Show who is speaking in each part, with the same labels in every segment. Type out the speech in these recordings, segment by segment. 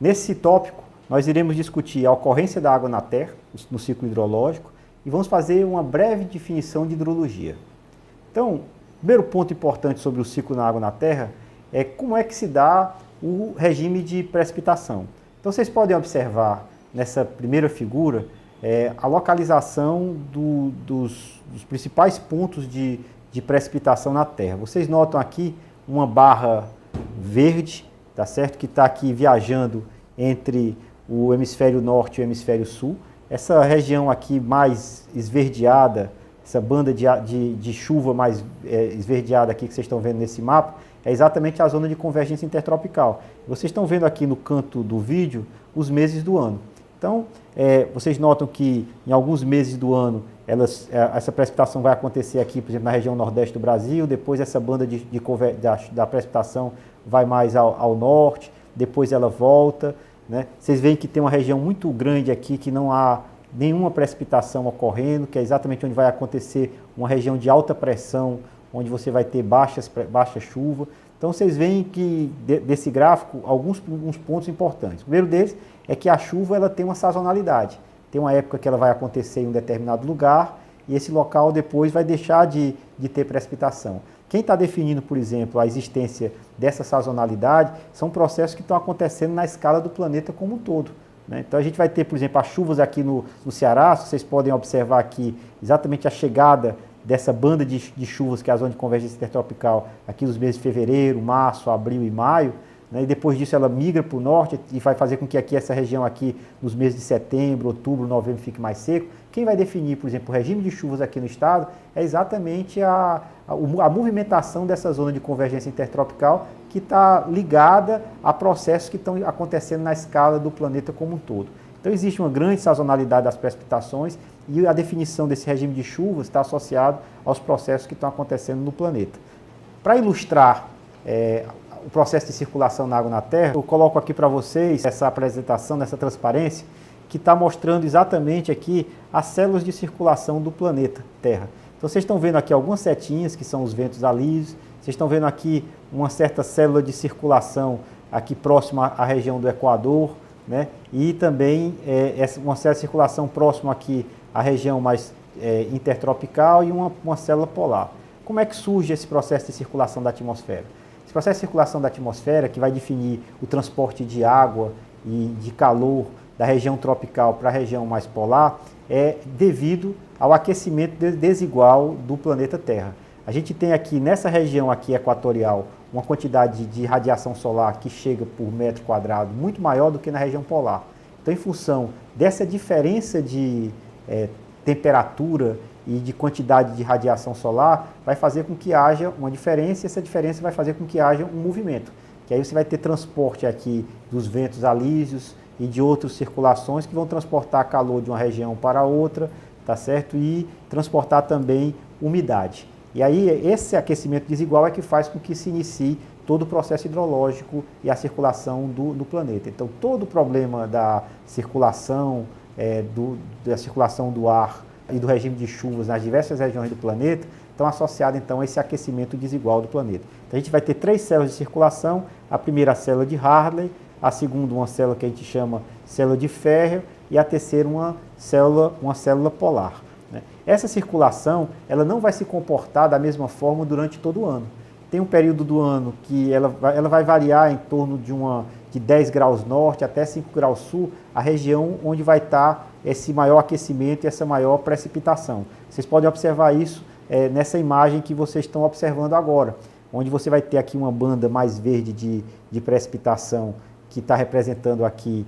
Speaker 1: Nesse tópico, nós iremos discutir a ocorrência da água na Terra, no ciclo hidrológico, e vamos fazer uma breve definição de hidrologia. Então, o primeiro ponto importante sobre o ciclo da água na Terra é como é que se dá o regime de precipitação. Então, vocês podem observar nessa primeira figura a localização dos principais pontos de precipitação na Terra. Vocês notam aqui uma barra verde, tá certo? Que está aqui viajando entre o hemisfério norte e o hemisfério sul. Essa região aqui mais esverdeada, essa banda de chuva mais esverdeada aqui que vocês estão vendo nesse mapa, é exatamente a zona de convergência intertropical. Vocês estão vendo aqui no canto do vídeo os meses do ano. Então, vocês notam que em alguns meses do ano essa precipitação vai acontecer aqui, por exemplo, na região nordeste do Brasil, depois essa banda da precipitação vai mais ao norte, depois ela volta, né? Vocês veem que tem uma região muito grande aqui que não há nenhuma precipitação ocorrendo, que é exatamente onde vai acontecer uma região de alta pressão, onde você vai ter baixa chuva. Então vocês veem que desse gráfico alguns pontos importantes. O primeiro deles é que a chuva ela tem uma sazonalidade. Tem uma época que ela vai acontecer em um determinado lugar e esse local depois vai deixar de ter precipitação. Quem está definindo, por exemplo, a existência dessa sazonalidade são processos que estão acontecendo na escala do planeta como um todo, né? Então a gente vai ter, por exemplo, as chuvas aqui no Ceará. Vocês podem observar aqui exatamente a chegada dessa banda de chuvas, que é a zona de convergência intertropical, aqui nos meses de fevereiro, março, abril e maio, né? E depois disso ela migra para o norte e vai fazer com que aqui essa região aqui, nos meses de setembro, outubro, novembro, fique mais seco. Quem vai definir, por exemplo, o regime de chuvas aqui no estado é exatamente a movimentação dessa zona de convergência intertropical, que está ligada a processos que estão acontecendo na escala do planeta como um todo. Então existe uma grande sazonalidade das precipitações e a definição desse regime de chuvas está associado aos processos que estão acontecendo no planeta. Para ilustrar o processo de circulação da água na Terra, eu coloco aqui para vocês essa apresentação, dessa transparência, que está mostrando exatamente aqui as células de circulação do planeta Terra. Então vocês estão vendo aqui algumas setinhas, que são os ventos alísios. Vocês estão vendo aqui uma certa célula de circulação aqui próxima à região do Equador, né? E também uma célula de circulação próxima aqui à região mais intertropical e uma célula polar. Como é que surge esse processo de circulação da atmosfera? Esse processo de circulação da atmosfera, que vai definir o transporte de água e de calor da região tropical para a região mais polar, é devido ao aquecimento desigual do planeta Terra. A gente tem aqui, nessa região aqui equatorial, uma quantidade de radiação solar que chega por metro quadrado muito maior do que na região polar. Então, em função dessa diferença de temperatura e de quantidade de radiação solar, vai fazer com que haja uma diferença, e essa diferença vai fazer com que haja um movimento. Que aí você vai ter transporte aqui dos ventos alísios e de outras circulações que vão transportar calor de uma região para outra, tá certo? E transportar também umidade. E aí esse aquecimento desigual é que faz com que se inicie todo o processo hidrológico e a circulação do planeta. Então todo o problema da circulação, do ar e do regime de chuvas nas diversas regiões do planeta estão associados então a esse aquecimento desigual do planeta. Então a gente vai ter 3 células de circulação: a primeira a célula de Hartley, a segunda uma célula que a gente chama célula de Ferrier e a terceira uma célula polar. Essa circulação ela não vai se comportar da mesma forma durante todo o ano. Tem um período do ano que ela vai variar em torno de 10 graus norte até 5 graus sul, a região onde vai estar esse maior aquecimento e essa maior precipitação. Vocês podem observar isso nessa imagem que vocês estão observando agora, onde você vai ter aqui uma banda mais verde de precipitação, que está representando aqui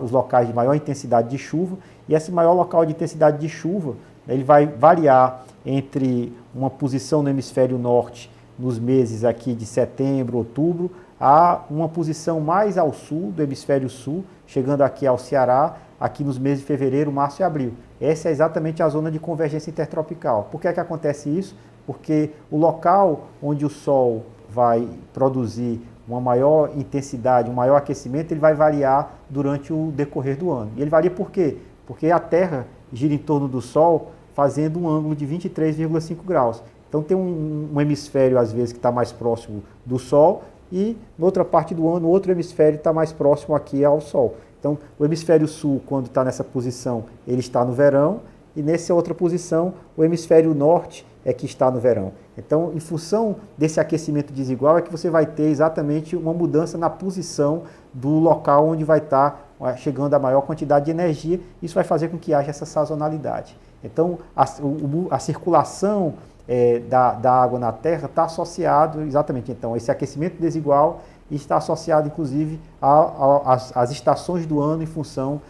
Speaker 1: os locais de maior intensidade de chuva, e esse maior local de intensidade de chuva ele vai variar entre uma posição no hemisfério norte nos meses aqui de setembro, outubro, a uma posição mais ao sul, do hemisfério sul, chegando aqui ao Ceará, aqui nos meses de fevereiro, março e abril. Essa é exatamente a zona de convergência intertropical. Por que é que acontece isso? Porque o local onde o Sol vai produzir uma maior intensidade, um maior aquecimento, ele vai variar durante o decorrer do ano. E ele varia por quê? Porque a Terra gira em torno do Sol fazendo um ângulo de 23,5 graus. Então tem um hemisfério, às vezes, que está mais próximo do Sol e na outra parte do ano, o outro hemisfério está mais próximo aqui ao Sol. Então, o hemisfério sul, quando está nessa posição, ele está no verão, e nessa outra posição, o hemisfério norte é que está no verão. Então, em função desse aquecimento desigual, é que você vai ter exatamente uma mudança na posição do local onde vai estar chegando a maior quantidade de energia. Isso vai fazer com que haja essa sazonalidade. Então, a circulação da água na Terra está associado exatamente então, a esse aquecimento desigual e está associado, inclusive, às estações do ano em função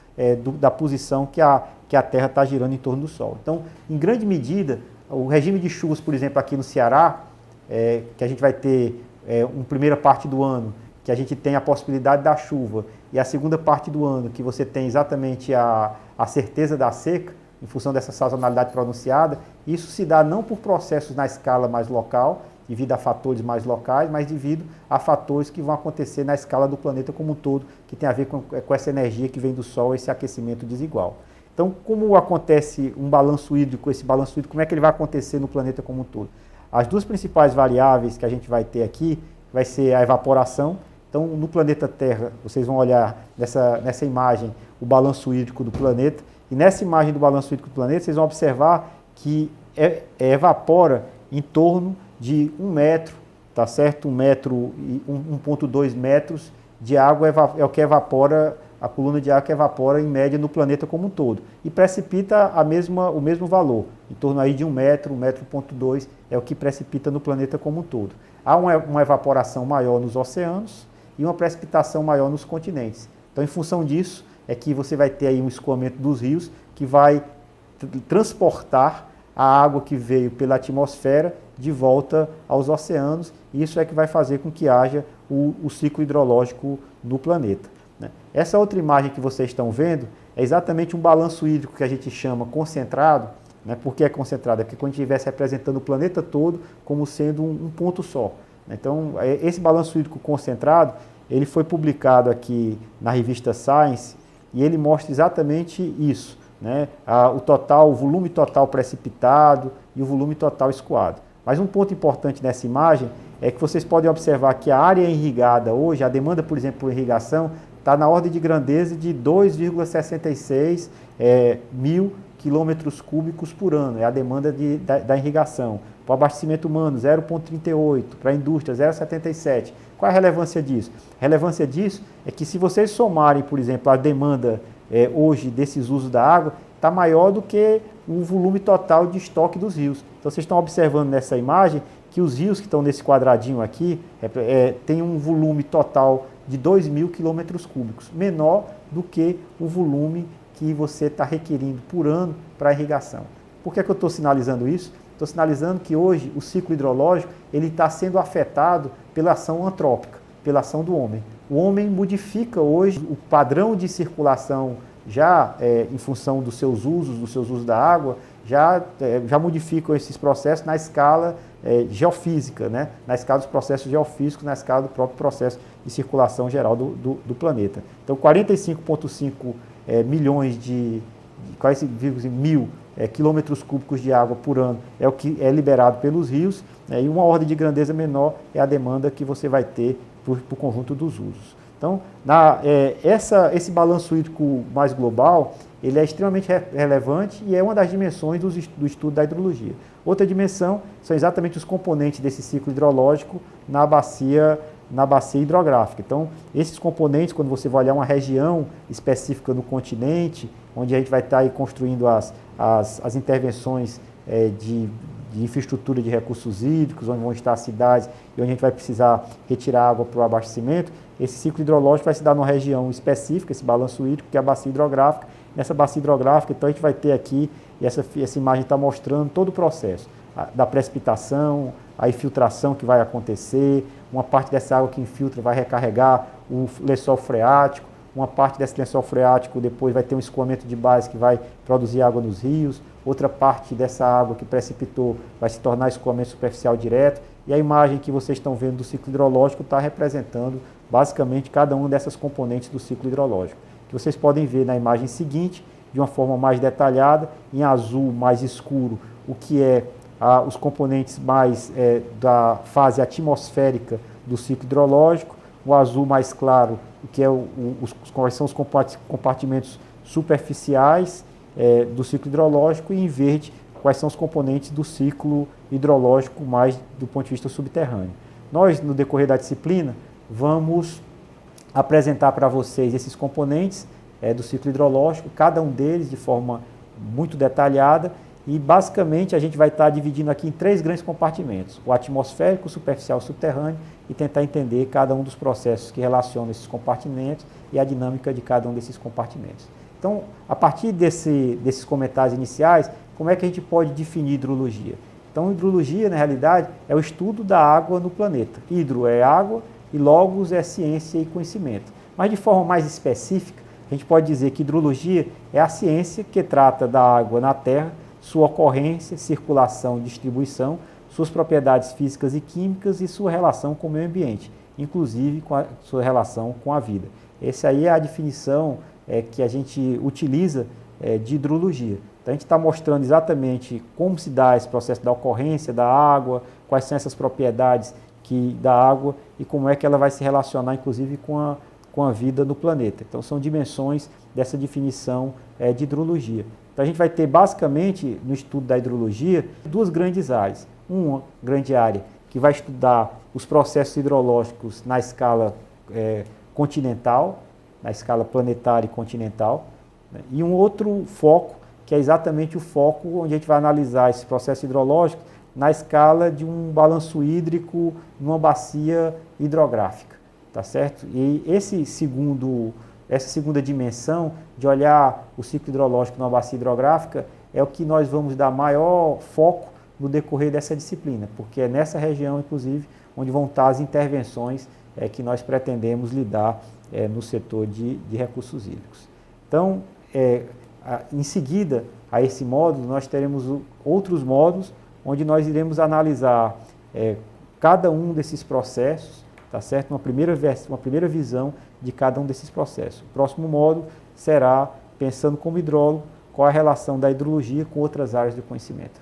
Speaker 1: da posição que a Terra está girando em torno do Sol. Então, em grande medida, o regime de chuvas, por exemplo, aqui no Ceará, que a gente vai ter uma primeira parte do ano, que a gente tem a possibilidade da chuva, e a segunda parte do ano, que você tem exatamente a certeza da seca, em função dessa sazonalidade pronunciada, isso se dá não por processos na escala mais local, devido a fatores mais locais, mas devido a fatores que vão acontecer na escala do planeta como um todo, que tem a ver com essa energia que vem do Sol, esse aquecimento desigual. Então, como acontece um balanço hídrico, esse balanço hídrico, como é que ele vai acontecer no planeta como um todo? As duas principais variáveis que a gente vai ter aqui vai ser a evaporação. Então, no planeta Terra, vocês vão olhar nessa imagem o balanço hídrico do planeta, e nessa imagem do balanço hídrico do planeta, vocês vão observar que evapora em torno de 1 metro, tá certo? 1 metro e 1,2 metros de água é o que evapora, a coluna de água que evapora em média no planeta como um todo. E precipita o mesmo valor, em torno aí de 1 metro, 1,2 metro é o que precipita no planeta como um todo. Há uma evaporação maior nos oceanos e uma precipitação maior nos continentes. Então, em função disso, é que você vai ter aí um escoamento dos rios que vai transportar a água que veio pela atmosfera de volta aos oceanos, e isso é que vai fazer com que haja o ciclo hidrológico no planeta. Essa outra imagem que vocês estão vendo é exatamente um balanço hídrico que a gente chama concentrado. Por que é concentrado? É porque quando a gente estivesse representando o planeta todo como sendo um ponto só. Então, esse balanço hídrico concentrado, ele foi publicado aqui na revista Science, e ele mostra exatamente isso, o volume total precipitado e o volume total escoado. Mas um ponto importante nessa imagem é que vocês podem observar que a área irrigada hoje, a demanda, por exemplo, por irrigação, está na ordem de grandeza de 2,66 mil quilômetros cúbicos por ano, é a demanda da irrigação. Para o abastecimento humano, 0,38, para a indústria, 0,77. Qual é a relevância disso? A relevância disso é que se vocês somarem, por exemplo, a demanda hoje desses usos da água, está maior do que o volume total de estoque dos rios. Então, vocês estão observando nessa imagem que os rios que estão nesse quadradinho aqui têm um volume total de 2.000 quilômetros cúbicos, menor do que o volume que você está requerindo por ano para a irrigação. Por que eu estou sinalizando isso? Estou sinalizando que hoje o ciclo hidrológico ele está sendo afetado pela ação antrópica, pela ação do homem. O homem modifica hoje o padrão de circulação já em função dos seus usos da água, já modificam esses processos na escala geofísica, na escala dos processos geofísicos, na escala do próprio processo de circulação geral do planeta. Então, 45,5 milhões quase mil quilômetros cúbicos de água por ano é o que é liberado pelos rios, e uma ordem de grandeza menor é a demanda que você vai ter por conjunto dos usos. Então, esse balanço hídrico mais global, ele é extremamente relevante e é uma das dimensões do estudo da hidrologia. Outra dimensão são exatamente os componentes desse ciclo hidrológico na bacia hidrográfica. Então, esses componentes, quando você vai olhar uma região específica no continente, onde a gente vai estar aí construindo as intervenções de infraestrutura de recursos hídricos, onde vão estar as cidades e onde a gente vai precisar retirar água para o abastecimento, esse ciclo hidrológico vai se dar numa região específica, esse balanço hídrico, que é a bacia hidrográfica. Nessa bacia hidrográfica, então, a gente vai ter aqui, e essa imagem está mostrando todo o processo da precipitação, a infiltração que vai acontecer, uma parte dessa água que infiltra vai recarregar o lençol freático, uma parte desse lençol freático depois vai ter um escoamento de base que vai produzir água nos rios, outra parte dessa água que precipitou vai se tornar escoamento superficial direto, e a imagem que vocês estão vendo do ciclo hidrológico está representando basicamente cada uma dessas componentes do ciclo hidrológico, que vocês podem ver na imagem seguinte, de uma forma mais detalhada, em azul mais escuro, o que é os componentes mais da fase atmosférica do ciclo hidrológico, o azul mais claro, que é quais são os compartimentos superficiais do ciclo hidrológico, e em verde, quais são os componentes do ciclo hidrológico mais do ponto de vista subterrâneo. Nós, no decorrer da disciplina, vamos apresentar para vocês esses componentes do ciclo hidrológico, cada um deles de forma muito detalhada, e basicamente a gente vai estar dividindo aqui em 3 grandes compartimentos: o atmosférico, o superficial e o subterrâneo, e tentar entender cada um dos processos que relacionam esses compartimentos e a dinâmica de cada um desses compartimentos. Então, a partir desses comentários iniciais, como é que a gente pode definir hidrologia? Então, hidrologia, na realidade, é o estudo da água no planeta. Hidro é água e logos é ciência e conhecimento. Mas de forma mais específica, a gente pode dizer que hidrologia é a ciência que trata da água na Terra, sua ocorrência, circulação e distribuição, suas propriedades físicas e químicas e sua relação com o meio ambiente, inclusive com a sua relação com a vida. Essa aí é a definição que a gente utiliza de hidrologia. Então, a gente está mostrando exatamente como se dá esse processo da ocorrência da água, quais são essas propriedades da água e como é que ela vai se relacionar, inclusive, com a vida no planeta. Então, são dimensões dessa definição de hidrologia. Então, a gente vai ter, basicamente, no estudo da hidrologia, 2 grandes áreas. Uma grande área que vai estudar os processos hidrológicos na escala continental, na escala planetária e continental, né? E um outro foco, que é exatamente o foco onde a gente vai analisar esse processo hidrológico na escala de um balanço hídrico numa bacia hidrográfica, tá certo? E essa segunda dimensão de olhar o ciclo hidrológico numa bacia hidrográfica é o que nós vamos dar maior foco no decorrer dessa disciplina, porque é nessa região, inclusive, onde vão estar as intervenções que nós pretendemos lidar no setor de recursos hídricos. Então, em seguida a esse módulo, nós teremos outros módulos onde nós iremos analisar cada um desses processos, tá certo? Uma primeira visão de cada um desses processos. O próximo módulo será, pensando como hidrólogo, qual a relação da hidrologia com outras áreas do conhecimento.